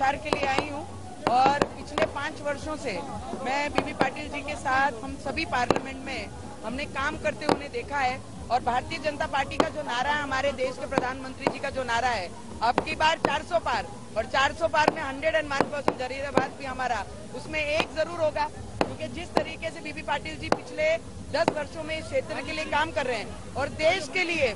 प्रचार के लिए आई हूँ और पिछले 5 वर्षों से मैं बीबी पाटिल जी के साथ हम सभी पार्लियामेंट में हमने काम करते हुए उन्हें देखा है। और भारतीय जनता पार्टी का जो नारा है, हमारे देश के प्रधानमंत्री जी का जो नारा है, अब की बार 400 पार, और 400 पार में 101% जरीराबाद भी हमारा उसमें एक जरूर होगा, क्योंकि जिस तरीके से बीबी पाटिल जी पिछले 10 वर्षों में इस क्षेत्र के लिए काम कर रहे हैं और देश के लिए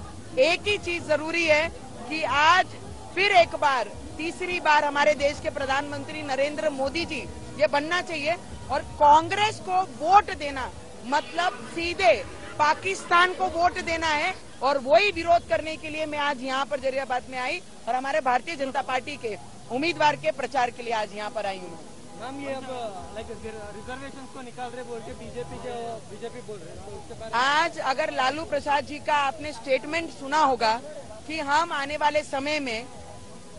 एक ही चीज जरूरी है कि आज फिर एक बार, तीसरी बार हमारे देश के प्रधानमंत्री नरेंद्र मोदी जी ये बनना चाहिए। और कांग्रेस को वोट देना मतलब सीधे पाकिस्तान को वोट देना है, और वही विरोध करने के लिए मैं आज यहाँ पर जरीराबाद में आई और हमारे भारतीय जनता पार्टी के उम्मीदवार के प्रचार के लिए आज यहाँ पर आई हूँ। मैम, ये अब रिजर्वेशन को निकाल रहे बोल के बीजेपी बोल रहे हैं, तो उसके बारे में आज अगर लालू प्रसाद जी का आपने स्टेटमेंट सुना होगा कि हम आने वाले समय में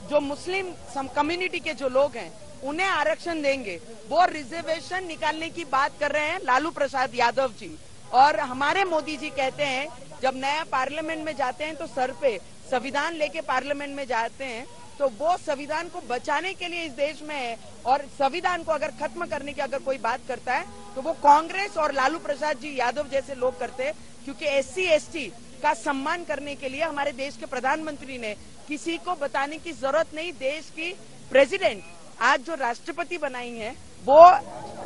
जो मुस्लिम कम्युनिटी के जो लोग हैं उन्हें आरक्षण देंगे, वो रिजर्वेशन निकालने की बात कर रहे हैं लालू प्रसाद यादव जी। और हमारे मोदी जी कहते हैं जब नया पार्लियामेंट में जाते हैं तो सर पे संविधान लेके पार्लियामेंट में जाते हैं, तो वो संविधान को बचाने के लिए इस देश में है, और संविधान को अगर खत्म करने की अगर कोई बात करता है तो वो कांग्रेस और लालू प्रसाद जी यादव जैसे लोग करते हैं। क्योंकि SC ST का सम्मान करने के लिए हमारे देश के प्रधानमंत्री ने किसी को बताने की जरूरत नहीं, देश की प्रेसिडेंट आज जो राष्ट्रपति बनाई है वो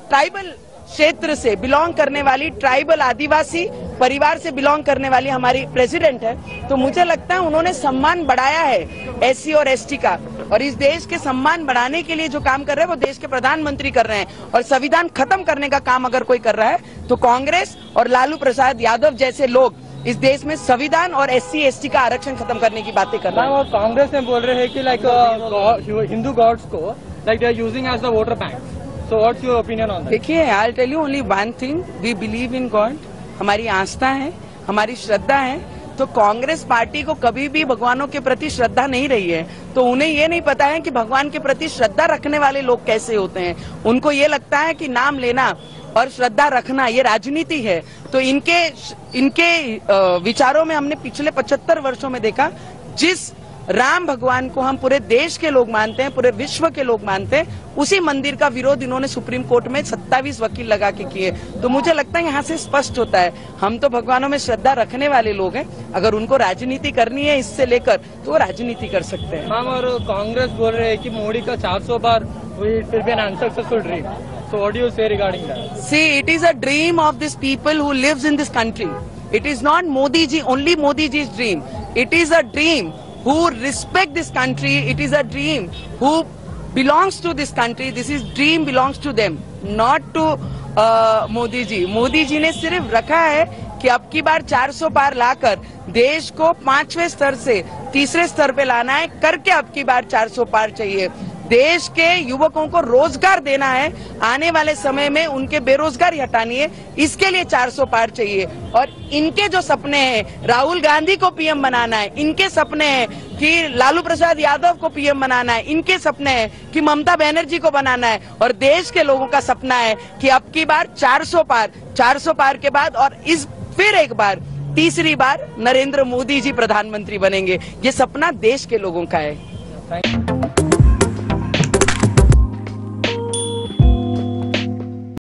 ट्राइबल क्षेत्र से बिलोंग करने वाली, ट्राइबल आदिवासी परिवार से बिलोंग करने वाली हमारी प्रेसिडेंट है। तो मुझे लगता है उन्होंने सम्मान बढ़ाया है SC और ST का, और इस देश के सम्मान बढ़ाने के लिए जो काम कर रहे हैं वो देश के प्रधानमंत्री कर रहे हैं। और संविधान खत्म करने का काम अगर कोई कर रहा है तो कांग्रेस और लालू प्रसाद यादव जैसे लोग इस देश में संविधान और SC ST का आरक्षण खत्म करने की बातें कर रहे हैं। और कांग्रेस में बोल रहे हैं कि हिंदू गॉड्स को they are using as the voter bank. So what's your opinion on that? देखिए, I'll tell you only one thing. We believe in God. हमारी आस्था है, हमारी श्रद्धा है। तो कांग्रेस पार्टी को कभी भी भगवानों के प्रति श्रद्धा नहीं रही है, तो उन्हें ये नहीं पता है कि भगवान के प्रति श्रद्धा रखने वाले लोग कैसे होते हैं। उनको ये लगता है कि नाम लेना और श्रद्धा रखना ये राजनीति है। तो इनके विचारों में हमने पिछले 75 वर्षों में देखा, जिस राम भगवान को हम पूरे देश के लोग मानते हैं, पूरे विश्व के लोग मानते हैं, उसी मंदिर का विरोध इन्होंने सुप्रीम कोर्ट में 27 वकील लगा के किए। तो मुझे लगता है यहाँ से स्पष्ट होता है हम तो भगवानों में श्रद्धा रखने वाले लोग हैं। अगर उनको राजनीति करनी है इससे लेकर तो वो राजनीति कर सकते हैं। मैम, और कांग्रेस बोल रहे हैं कि मोदी का 400 बार will be an unsuccessful dream. So what do you say regarding that? See, it is a dream of these people who lives in this country. It is not Modi ji, only Modi ji's dream. It is a dream who respect this country. It is a dream who belongs to this country. This is dream belongs to them, not to Modi ji. Modi ji ने सिर्फ रखा है कि अब की बार 400 पार लाकर देश को 5वें स्तर से 3रे स्तर पे लाना है, करके अब की बार 400 पार चाहिए। देश के युवकों को रोजगार देना है, आने वाले समय में उनके बेरोजगारी हटानी है, इसके लिए 400 पार चाहिए। और इनके जो सपने हैं, राहुल गांधी को PM बनाना है, इनके सपने हैं कि लालू प्रसाद यादव को PM बनाना है, इनके सपने हैं कि ममता बनर्जी को बनाना है, और देश के लोगों का सपना है कि अब की बार 400 पार के बाद और इस फिर एक बार तीसरी बार नरेंद्र मोदी जी प्रधानमंत्री बनेंगे। ये सपना देश के लोगों का है।